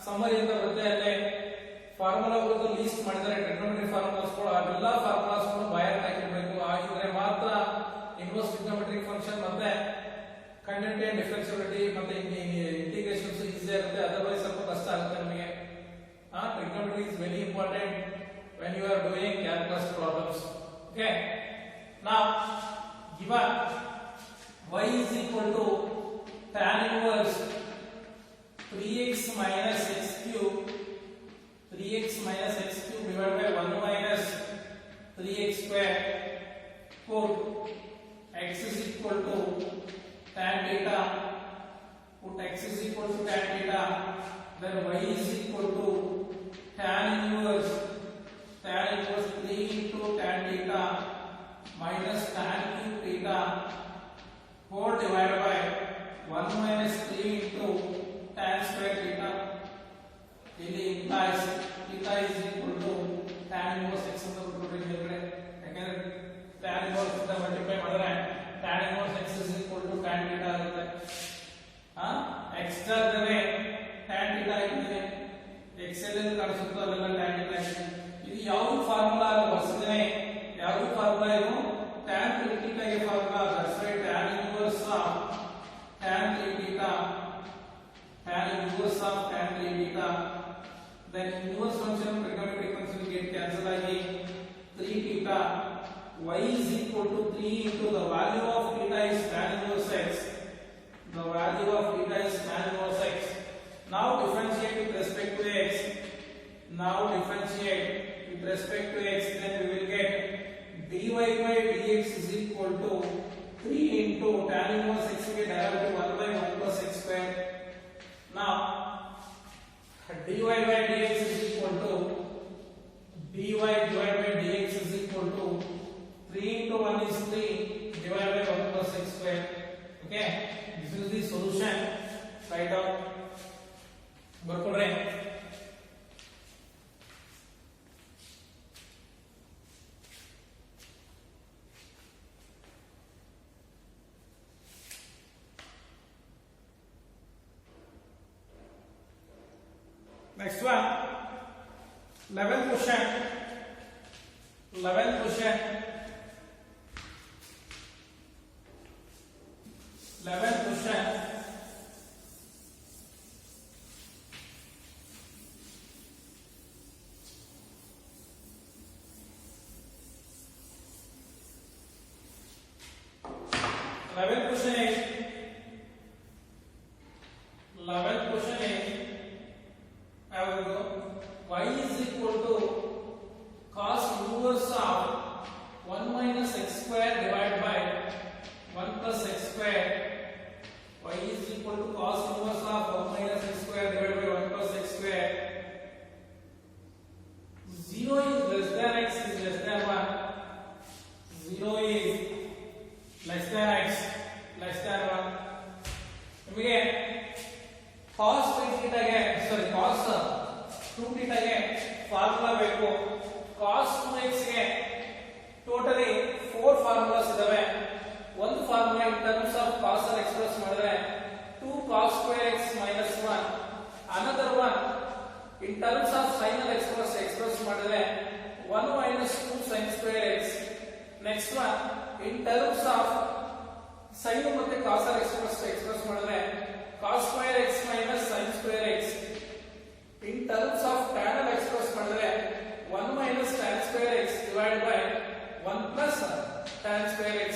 summary ಅಂತ ಬರುತ್ತೆ. ಅಲ್ಲಿ ಫಾರ್ಮುಲಾಗಳು ಲೀಸ್ಟ್ ಮಾಡಿದ್ದಾರೆ ಟ್ರಿಗೋನೋಮೆಟ್ರಿ ಫಾರ್ಮುಲಾಸ್ ಗಳು. ಅವೆಲ್ಲ ಫಾರ್ಮುಲಾಸ್ ಗಳು ಬಾಯರ್ ಹಾಕಿರಬೇಕು. ಆಗಿದ್ರೆ ಮಾತ್ರ ಇನ್ವರ್ಸ್ ಟ್ರಿಗೋನೋಮೆಟ್ರಿಕ್ ಫಂಕ್ಷನ್ ಮತ್ತೆ ಕಂಟೆಂಟ್ ಅಂಡ್ ಡಿಫರೆನ್ಷಿಯಬಿಲಿಟಿ ಮತ್ತೆ ಇಂಟಿಗ್ರೇಷನ್ಸ್ ಈಸಿ ಆಗುತ್ತೆ. ಅದರ್ವೈಸ್ ಸ್ವಲ್ಪ ಕಷ್ಟ ಆಗುತ್ತೆ ನಮಗೆ. Trigonometry is very important when you are doing calculus problems. Okay, now given y is equal to tan inverse 3x minus x cube divided by 1 minus 3x square, put x is equal to tan theta, then y is equal to tan inverse 3 into tan theta minus tan cube theta whole divided by 1 minus 3 into tan square theta. ಇಲ್ಲಿ implies theta is equal to tan inverse x ಅಂತ ಕೊಟ್ಟಿದ್ದಾರೆ ಕೆಳಗಡೆ. ಯಾಕಂದ್ರೆ tan inverse ಇಂದ multiply ಮಾಡಿದ್ರೆ tan inverse x is equal to tan theta ಆಗುತ್ತೆ. x ಜಾಗದಲ್ಲಿ tan theta ಆಗಿದೆ. x ಎಲ್ಲಿ ಕಾಣಿಸುತ್ತೋ ಅಲ್ಲೆಲ್ಲ tan theta ಆಗಿದೆ. ಇದು ಯಾವ ಫಾರ್ಮುಲಾ ಅನ್ನು ಬಳಸಿದ್ರೆ ಯಾವ ಫಾರ್ಮುಲಾ ಇದು tan 3 theta ಗೆ formula. that's why tan inverse of tan 3 theta then inverse function trigonometric function get cancel agi 3 theta y is equal to 3 into the value of theta is tan inverse x. The value of theta is tan inverse x. Now differentiate with respect to x. Then we will get dy by dx is equal to 3 into tan inverse x के derivative 1 by 1 plus x square. Now dy by dx is equal to 3 into 1 is 3 divided by 1 plus x square. Okay, this is the solution. Write out. ಬರ್ಕೊಡ್ರೆ next one 11th question 11th question y is equal to cos 0 is less than x less than 1 ನಿಮಗೆ cos 3 theta ಗೆ ಸಾರಿ cos 2 theta ಗೆ formula ಬೇಕು cos 2x ಗೆ totally 4 formulas ಇದಾವೆ ಒಂದು formula in terms of cos ಅನ್ನು express ಮಾಡಿದ್ರೆ 2 cos square x minus 1 another one in terms of sin ಅನ್ನು ಎಕ್ಸ್‌ಪ್ರೆಸ್ ಮಾಡಿದ್ರೆ 1 minus 2 sin square x next one in terms of sin ಮತ್ತೆ cos ಅನ್ನು express ಮಾಡಿದ್ರೆ cos square x minus sin square x in terms of tan ಅನ್ನು express ಮಾಡಿದ್ರೆ 1 minus tan square x divided by 1 plus tan square x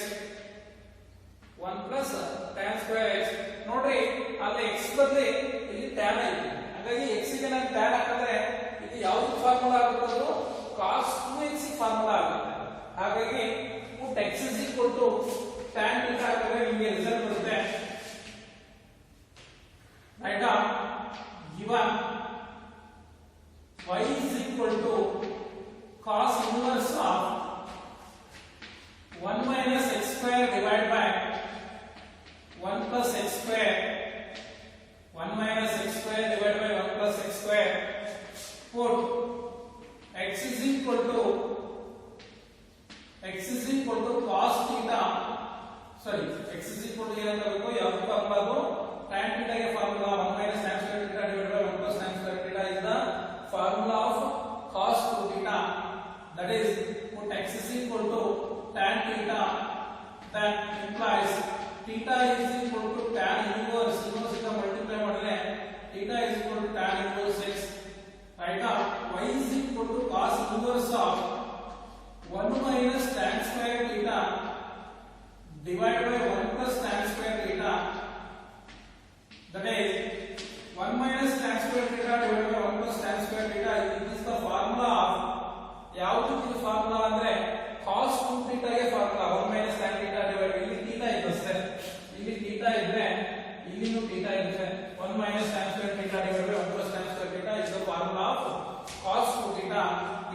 1 plus tan square x ನೋಡ್ರಿ ಅಲ್ಲಿ x ಬದಲಿ ಇಲ್ಲಿ tan ಐತಿ ಹಾಗಾಗಿ x ಗೆ ನಾನು tan ಹಾಕಿದ್ರೆ ಇದು ಯಾವುದು ಫಾರ್ಮುಲಾ ಆಗುತ್ತೋ cos 2x ಫಾರ್ಮುಲಾ ಆಗುತ್ತೆ ಹಾಗಾಗಿ put x is equal to tan theta ಹಾಕಿದ್ರೆ ನಿಮಗೆ ರಿಸಲ್ಟ್ ಬರುತ್ತೆ right given y is equal to cos inverse of 1 minus x square divided by 1 plus x square 1 minus x square divided by 1 plus x square put x is equal to cos theta sorry x is equal to ಏನು ತಗೋಬೇಕು ಯಾವ formula ಅದು tan theta ಗೆ formula 1 minus tan square theta divided by 1 plus tan square theta is the formula of cos 2 theta that is put x is equal to tan theta that implies theta is equal to tan inverse ಇಂದ multiply ಮಾಡಿದ್ರೆ theta is equal to tan inverse x right now y is equal to cos inverse of 1 minus tan square theta divided by 1 plus tan square theta that is 1 minus tan square theta divided by 1 plus tan square theta it is the formula of ಯಾವುದು ಇದು formula ಅಂದ್ರೆ cos 2 theta ಗೆ formula 1 minus tan theta divided by ಇಲ್ಲಿ theta ಇದೆ sir ಇಲ್ಲಿ theta ಇದ್ರೆ ಇಲ್ಲಿನೂ theta ಇದೆ 1 minus tan square theta divided by 1 plus tan square theta is the formula of cos 2 theta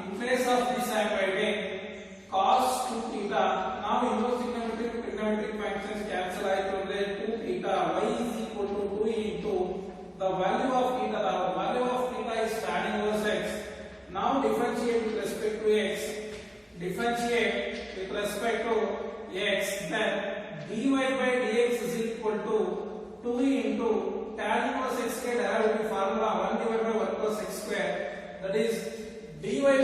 in place of this I am writing cos 2 theta now inverse trigonometric functions cancel ಆಯಿತು ಅಂದ್ರೆ 2 theta y is equal to 2 into the value of theta the value of theta is tan inverse x now differentiate with respect to x differentiate with respect to x then dy by dx is equal to 2 into tan inverse x के derivative formula 1 divided by 1 plus x square that is dy by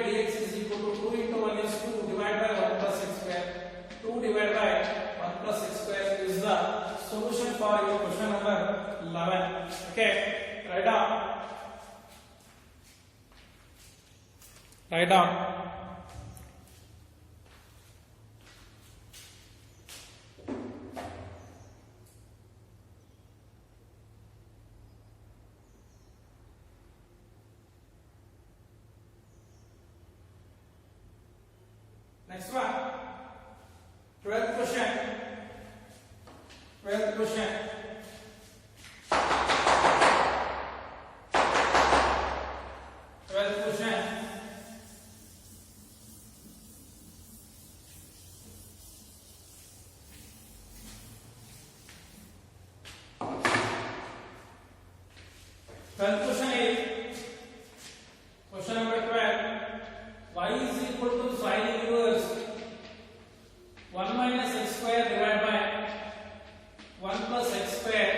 dx is equal to 2 into 1 is 2 divided by 1 plus x square 2 divided by 1 plus x square is the solution for your question number 11 okay write down next one 12th question 12th question Twelfth question is question number 12. Y is equal to sin inverse 1 minus x square divided by 1 plus x square.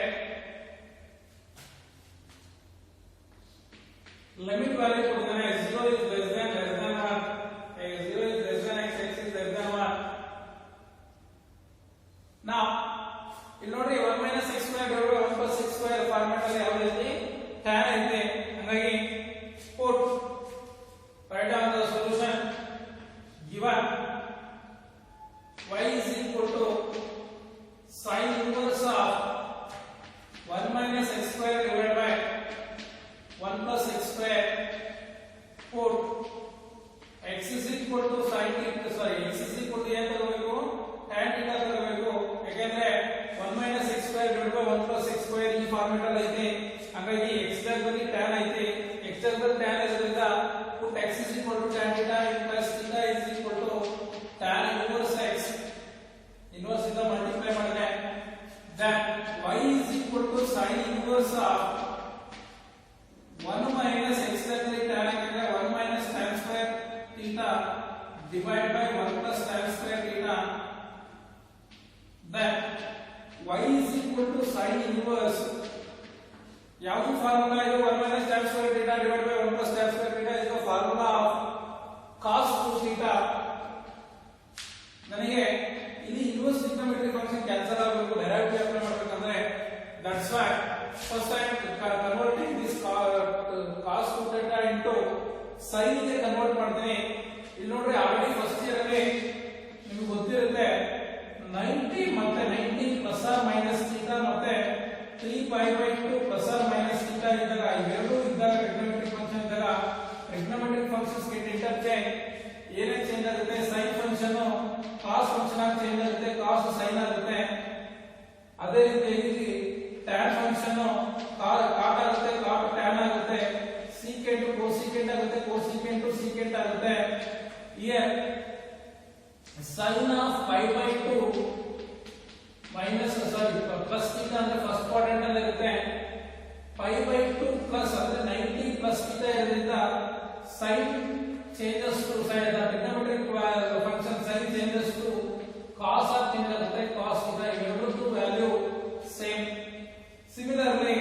Limit value ಕೊಡ್ತಾನೆ 0 is less than 1 0 is less than x x is less than 1 now ಇಲ್ಲಿ ನೋಡ್ರಿ 1 minus x square divided by 1 plus x square format ಅಲ್ಲಿ ಯಾವುದು ಐತಿ tan ಐತೆ ಹಾಗಾಗಿ put write down the solution given y is equal to sin inverse of 1 minus x square divided by 1 plus x square put x is equal to sin theta sorry x is equal to ಏನು ತಗೋಬೇಕು tan theta ತಗೋಬೇಕು ಯಾಕಂದ್ರೆ 1 minus x square divided by 1 plus x square ಈ format ಅಲ್ಲಿ ಐತೆ ಹಾಗಾಗಿ x ಜಾಗದಲ್ಲಿ tan ಐತೆ x ಜಾಗದಲ್ಲಿ tan ಇರೋದ್ರಿಂದ put x is equal to tan theta divided by 1 plus tan square theta, then y is equal to sin inverse. ಯಾವುದು formula ಇದು? 1 minus tan square theta divided by 1 plus tan square theta is the formula of cos 2 theta. ನನಗೆ ಇಲ್ಲಿ inverse trigonometric function cancel ಆಗಬೇಕು, direct apply ಮಾಡಬೇಕಂದ್ರೆ that's why first I am converting this cos 2 theta into sin ಗೆ convert ಮಾಡ್ತೀನಿ. ಇಲ್ಲಿ ನೋಡ್ರಿ already first year ಅಲ್ಲಿ ನಿಮಗೆ ಗೊತ್ತಿರುತ್ತೆ 90 ಮತ್ತೆ 90 ಪ್ಲಸ್ ಆರ್ ಮೈನಸ್ ಥೀಟಾ ಮತ್ತೆ 3 pi by 2 plus or minus theta ಇದ್ದಾಗ ಇವೆರಡೂ ಇದ್ದಾಗ ಟ್ರಿಗ್ನೋಮೆಟ್ರಿಕ್ ಫಂಕ್ಷನ್ ಇದ್ದಾಗ ಟ್ರಿಗ್ನೋಮೆಟ್ರಿಕ್ ಫಂಕ್ಷನ್ಸ್ ಗೆಟ್ ಇಂಟರ್ಚೇಂಜ್. ಏನೇ ಚೇಂಜ್ ಆಗುತ್ತೆ? sin ಫಂಕ್ಷನ್ cos ಫಂಕ್ಷನ್ ಆಗಿ ಚೇಂಜ್ ಆಗುತ್ತೆ, cos sin ಆಗುತ್ತೆ. ಅದೇ ರೀತಿ tan ಫಂಕ್ಷನ್ cot ಆಗುತ್ತೆ, cot tan ಆಗುತ್ತೆ, secant cosecant ಆಗುತ್ತೆ, cosecant secant ಆಗುತ್ತೆ. Here sin of pi by 2 minus plus theta ಅಂದ್ರೆ ಫಸ್ಟ್ ಕ್ವಾಡ್ರೆಂಟ್ ಅಲ್ಲಿ ಇರುತ್ತೆ. pi by 2 ಪ್ಲಸ್ ಅಂದ್ರೆ 90 ಪ್ಲಸ್ theta ಇರೋದ್ರಿಂದ sin changes to sin the trigonometric function sin changes to cos of change ಆಗುತ್ತೆ, cos theta ಇವೆರಡೂ value same. Similarly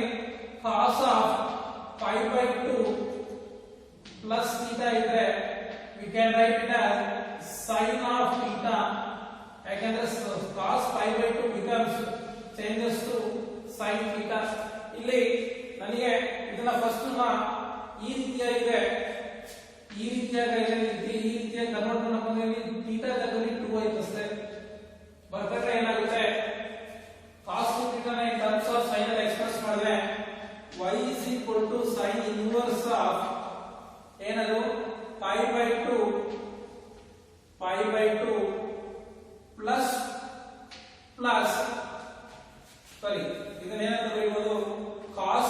cos of pi by 2 plus theta ಇದ್ರೆ we can write it as sin of theta. ಯಾಕಂದ್ರೆ cos pi by 2 becomes changes to sin theta. ಇಲ್ಲಿ ನನಗೆ ಇದನ್ನ first ಈ ರೀತಿಯಾಗಿದೆ convert ಮಾಡ್ಕೊಂಡ್ರೆ ಥೀಟಾ ತಗೊಂಡು 2 ಆಯ್ತು ಅಷ್ಟೇ. ಬರ್ಕೊಂಡ್ರೆ ಏನಾಗುತ್ತೆ? cos 2 theta ನ in terms of sin ಅಲ್ಲಿ ಎಕ್ಸ್ಪ್ರೆಸ್ ಮಾಡಿದ್ರೆ y is equal to sin inverse of ಏನದು pi by 2 plus ಇದನ್ನ ಏನಂತ ಬರೆಯಬಹುದು? cos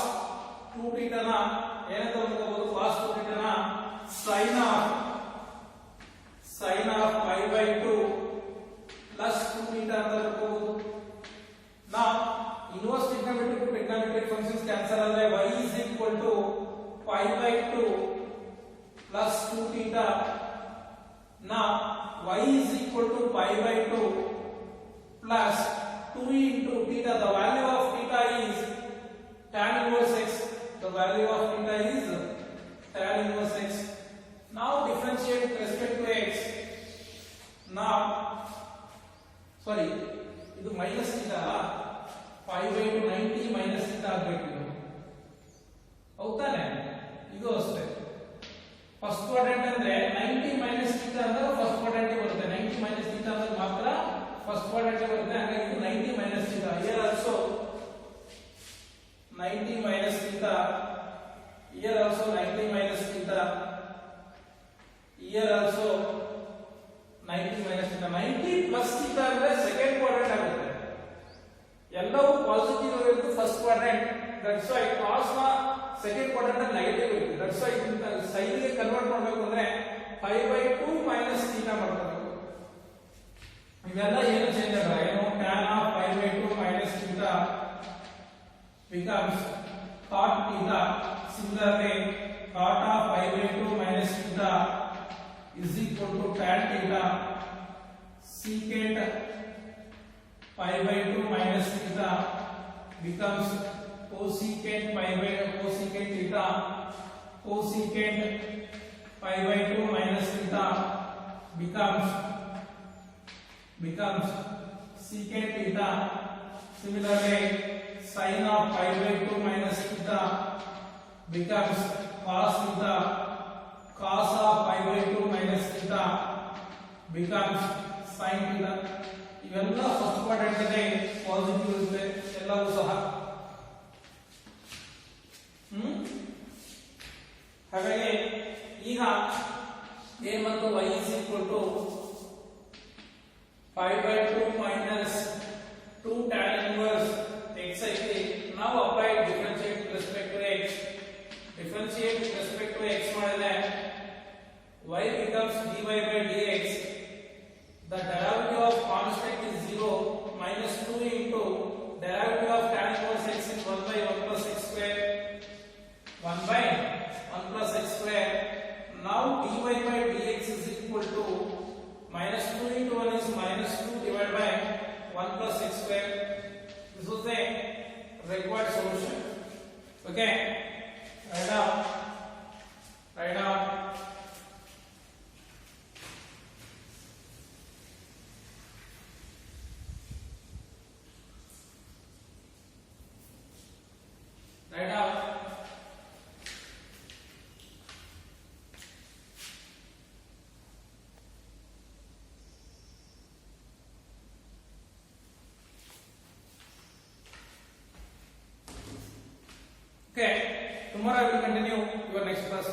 2 theta ನ ಏನಂತ ಬರೆಯಬಹುದು? cos 2 theta ನ sin of pi by 2 plus 2 theta ಅಂತ ಬರೆಯಬಹುದು. Now inverse trigonometric functions cancel ಆದರೆ y is equal to pi by 2 plus 2 theta. Now y is equal to pi by 2 plus 2 into theta. The value of theta is tan inverse x. The value of theta is tan inverse x. Now differentiate with respect to x. Now sorry, ಇದು minus theta ಅಲ್ಲ, pi by 2 90 minus theta ಆಗಬೇಕು. ಇದು ಹೌದಾನೆ? ಇದು ಅಷ್ಟೇ. First quadrant ಅಂದ್ರೆ 90 minus theta ಅಂದ್ರೆ first quadrant ಬರುತ್ತೆ. 90 minus theta ಅಂದ್ರೆ ಮಾತ್ರ ಫಸ್ಟ್ ಕ್ವಾಡ್ರೆಂಟ್ ಬರುತ್ತೆ. ಹಾಗಾಗಿ 90 minus theta. Here also 90 minus theta. Here also 90 minus theta. Here also 90 minus theta. 90 plus theta ಅಂದ್ರೆ ಸೆಕೆಂಡ್ ಕ್ವಾಡ್ರೆಂಟ್ ಆಗುತ್ತೆ. ಎಲ್ಲವೂ ಪಾಸಿಟಿವ್ ಇರುತ್ತೆ first quadrant. That's why cos ನ ಸೆಕೆಂಡ್ ಕ್ವಾಡ್ರೆಂಟ್ ನೆಗೆಟಿವ್ ಇರುತ್ತೆ. ದಟ್ಸ್ ವೈ ಇದನ್ನ sin ಗೆ ಕನ್ವರ್ಟ್ ಮಾಡಬೇಕು ಅಂದ್ರೆ pi by 2 ಮೈನಸ್ ಥೀಟಾ ಮಾಡ್ಕೋಬೇಕು. ಇವೆಲ್ಲ ಏನು ಚೇಂಜ್ ಆಗಲ್ಲ. ಏನು tan of pi by 2 minus theta becomes cot theta. Similarly cot of pi by 2 minus theta is equal to tan theta. Secant pi by 2 minus theta becomes cosecant pi by cosecant theta. Cosecant pi by 2 minus theta becomes secant theta. Similarly sin of pi by 2 minus theta becomes cos theta. Cos of pi by 2 minus theta becomes sin theta. ಇವೆಲ್ಲ first quadrant ಅಲ್ಲಿ positive ಇರುತ್ತೆ ಎಲ್ಲವೂ ಸಹ. ಹಾಗಾಗಿ ಈಗ ಏನ್ ಬಂತು? y is equal to pi by 2 minus 2 tan inverse x ಐತಿ. ನಾವು apply differentiate with respect to x. Differentiate with respect to x ಮಾಡಿದ್ರೆ y becomes dy by dx. The derivative of constant is 0 minus 2 into derivative of tan inverse x is 1 by 1 plus x square. 1 by 1 plus x square. Now dy by dx is equal to minus 2 into 1 is minus 2 divided by 1 plus x square. This was the required solution. Okay, write down. Write down. Write down. Okay, tomorrow I will continue your next class.